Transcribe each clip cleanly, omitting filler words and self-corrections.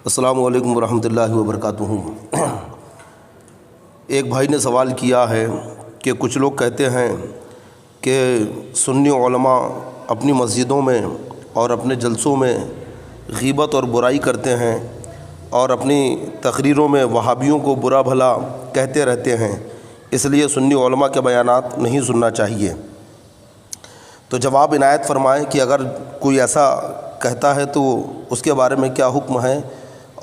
السلام علیکم ورحمۃ اللہ وبرکاتہ۔ ایک بھائی نے سوال کیا ہے کہ کچھ لوگ کہتے ہیں کہ سنی علماء اپنی مسجدوں میں اور اپنے جلسوں میں غیبت اور برائی کرتے ہیں اور اپنی تقریروں میں وہابیوں کو برا بھلا کہتے رہتے ہیں، اس لیے سنی علماء کے بیانات نہیں سننا چاہیے۔ تو جواب عنایت فرمائیں کہ اگر کوئی ایسا کہتا ہے تو اس کے بارے میں کیا حکم ہے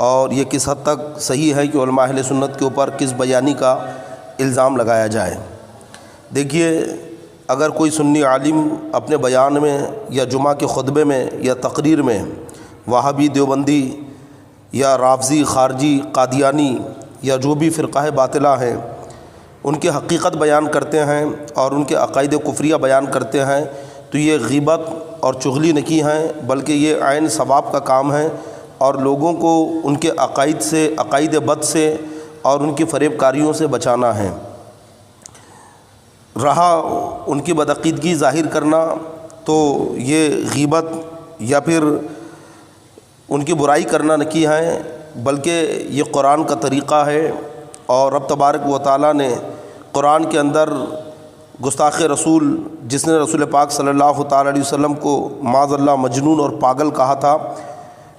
اور یہ کس حد تک صحیح ہے کہ علماء اہل سنت کے اوپر کس بیانی کا الزام لگایا جائے۔ دیکھیے، اگر کوئی سنی عالم اپنے بیان میں یا جمعہ کے خطبے میں یا تقریر میں وہابی، دیوبندی یا رافضی، خارجی، قادیانی یا جو بھی فرقہ باطلہ ہیں ان کے حقیقت بیان کرتے ہیں اور ان کے عقائد کفریہ بیان کرتے ہیں تو یہ غیبت اور چغلی نہیں ہیں، بلکہ یہ عین ثواب کا کام ہے اور لوگوں کو ان کے عقائد سے، عقائد بد سے اور ان کی فریب کاریوں سے بچانا ہے۔ رہا ان کی بدعقیدگی ظاہر کرنا تو یہ غیبت یا پھر ان کی برائی کرنا نہیں ہے، بلکہ یہ قرآن کا طریقہ ہے اور رب تبارک و تعالیٰ نے قرآن کے اندر گستاخ رسول، جس نے رسول پاک صلی اللہ تعالیٰ علیہ وسلم کو معاذ اللہ مجنون اور پاگل کہا تھا،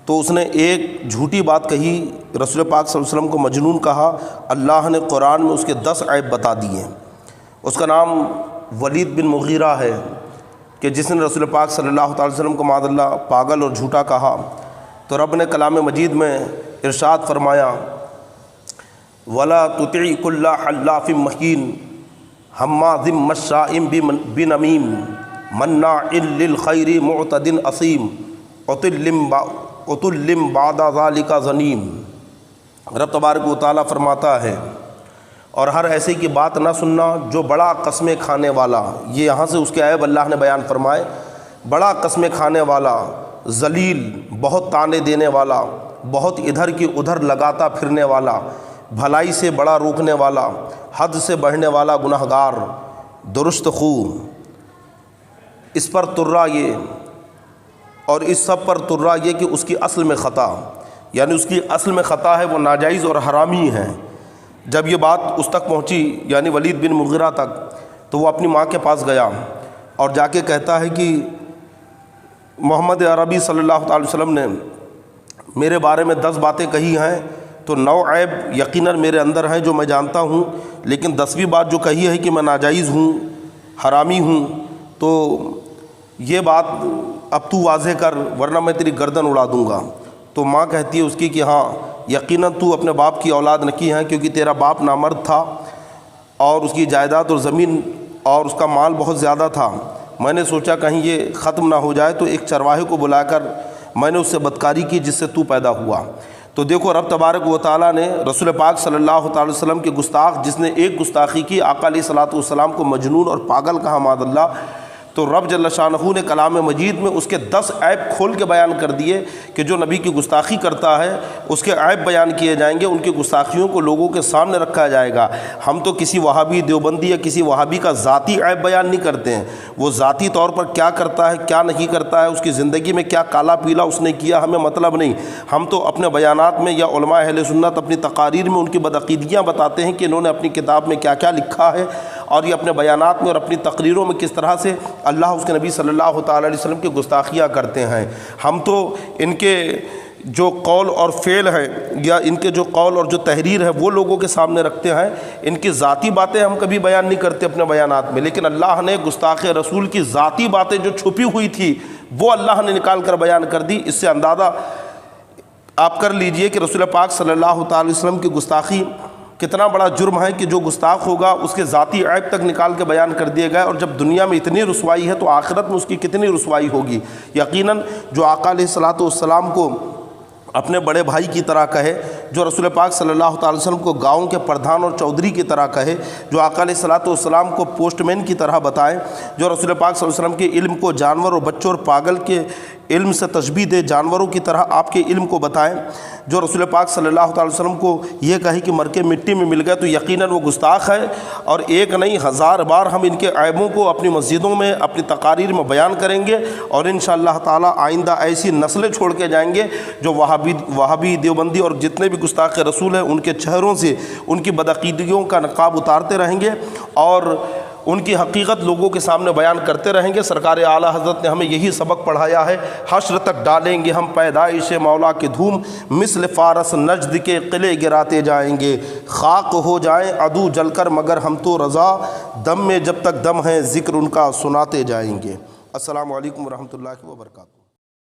تو اس نے ایک جھوٹی بات کہی، رسول پاک صلی اللہ علیہ وسلم کو مجنون کہا، اللہ نے قرآن میں اس کے 10 عیب بتا دیے۔ اس کا نام ولید بن مغیرہ ہے کہ جس نے رسول پاک صلی اللہ تعالی وسلم کو معاذ اللہ پاگل اور جھوٹا کہا، تو رب نے کلام مجید میں ارشاد فرمایا، وَلَا تُطِعْ كُلَّ حَلَّافٍ مَّهِينٍ ہَمَّازٍ مَّشَّاءٍ بِنَمِيمٍ مَّنَّاعٍ لِّلْخَيْرِ مُعْتَدٍ أَثِيمٍ عُتُلٍّ بَعْدَ ذَلِكَ زَنِيمٍ۔ رب تبارک و تعالیٰ فرماتا ہے، اور ہر ایسے کی بات نہ سننا جو بڑا قسمیں کھانے والا، یہ یہاں سے اس کے عیب اللہ نے بیان فرمائے، بڑا قسمیں کھانے والا، ذلیل، بہت طعنے دینے والا، بہت ادھر کی ادھر لگاتا پھرنے والا، بھلائی سے بڑا روکنے والا، حد سے بڑھنے والا گناہگار، درست خو، اس پر ترا یہ اور اس سب پر ترا یہ کہ اس کی اصل میں خطا، یعنی اس کی اصل میں خطا ہے، وہ ناجائز اور حرامی ہے۔ جب یہ بات اس تک پہنچی یعنی ولید بن مغیرہ تک، تو وہ اپنی ماں کے پاس گیا اور جا کے کہتا ہے کہ محمد عربی صلی اللہ تعالی وسلم نے میرے بارے میں 10 باتیں کہی ہیں، تو 9 عیب یقیناً میرے اندر ہیں جو میں جانتا ہوں، لیکن 10ویں بات جو کہی ہے کہ میں ناجائز ہوں، حرامی ہوں، تو یہ بات اب تو واضح کر ورنہ میں تیری گردن اڑا دوں گا۔ تو ماں کہتی ہے اس کی کہ ہاں یقیناً تو اپنے باپ کی اولاد نہیں ہے، کیونکہ تیرا باپ نامرد تھا اور اس کی جائیداد اور زمین اور اس کا مال بہت زیادہ تھا۔ میں نے سوچا کہیں یہ ختم نہ ہو جائے، تو ایک چرواہے کو بلا کر میں نے اس سے بدکاری کی جس سے تو پیدا ہوا۔ تو دیکھو، رب تبارک و تعالیٰ نے رسول پاک صلی اللہ تعالی وسلم کے گستاخ، جس نے ایک گستاخی کی، آقا علیہ الصلوۃ والسلام کو مجنون اور پاگل کہا معاذ اللہ، تو رب جل شانہ نے کلام مجید میں اس کے 10 عیب کھول کے بیان کر دیے کہ جو نبی کی گستاخی کرتا ہے اس کے عیب بیان کیے جائیں گے، ان کی گستاخیوں کو لوگوں کے سامنے رکھا جائے گا۔ ہم تو کسی وہابی، دیوبندی یا کسی وہابی کا ذاتی عیب بیان نہیں کرتے ہیں، وہ ذاتی طور پر کیا کرتا ہے، کیا نہیں کرتا ہے، اس کی زندگی میں کیا کالا پیلا اس نے کیا، ہمیں مطلب نہیں۔ ہم تو اپنے بیانات میں یا علماء اہل سنت اپنی تقاریر میں ان کی بدعقیدگیاں بتاتے ہیں کہ انہوں نے اپنی کتاب میں کیا کیا لکھا ہے اور یہ اپنے بیانات میں اور اپنی تقریروں میں کس طرح سے اللہ اس کے نبی صلی اللہ تعالی علیہ وسلم کی گستاخیاں کرتے ہیں۔ ہم تو ان کے جو قول اور فعل ہے یا ان کے جو قول اور جو تحریر ہے وہ لوگوں کے سامنے رکھتے ہیں، ان کی ذاتی باتیں ہم کبھی بیان نہیں کرتے اپنے بیانات میں، لیکن اللہ نے گستاخ رسول کی ذاتی باتیں جو چھپی ہوئی تھی وہ اللہ نے نکال کر بیان کر دی۔ اس سے اندازہ آپ کر لیجئے کہ رسول پاک صلی اللہ تعالی وسلم کی گستاخی کتنا بڑا جرم ہے کہ جو گستاخ ہوگا اس کے ذاتی عیب تک نکال کے بیان کر دیے گئے، اور جب دنیا میں اتنی رسوائی ہے تو آخرت میں اس کی کتنی رسوائی ہوگی۔ یقیناً جو آقا علیہ الصلوۃ والسلام کو اپنے بڑے بھائی کی طرح کہے، جو رسول پاک صلی اللہ تعالی وسلم کو گاؤں کے پردھان اور چودھری کی طرح کہے، جو آقا علیہ الصلوۃ والسلام کو پوسٹ مین کی طرح بتائے، جو رسول پاک صلی اللہ علیہ وسلم کے علم کو جانور اور بچوں اور پاگل کے علم سے تشبیہ دے، جانوروں کی طرح آپ کے علم کو بتائیں۔ جو رسول پاک صلی اللہ تعالی وسلم کو یہ کہے کہ مر کے مٹی میں مل گئے تو یقیناً وہ گستاخ ہے، اور ایک نہیں ہزار بار ہم ان کے عیبوں کو اپنی مسجدوں میں اپنی تقاریر میں بیان کریں گے، اور انشاءاللہ تعالی آئندہ ایسی نسلیں چھوڑ کے جائیں گے جو وہابی دیوبندی اور جتنے بھی گستاخ رسول ہیں ان کے چہروں سے ان کی بدعقیدگیوں کا نقاب اتارتے رہیں گے اور ان کی حقیقت لوگوں کے سامنے بیان کرتے رہیں گے۔ سرکار اعلیٰ حضرت نے ہمیں یہی سبق پڑھایا ہے، حشر تک ڈالیں گے ہم پیدائش مولا کی دھوم، مثل فارس نجد کے قلعے گراتے جائیں گے، خاک ہو جائیں عدو جل کر مگر ہم تو رضا، دم میں جب تک دم ہے ذکر ان کا سناتے جائیں گے۔ السلام علیکم ورحمۃ اللہ وبرکاتہ۔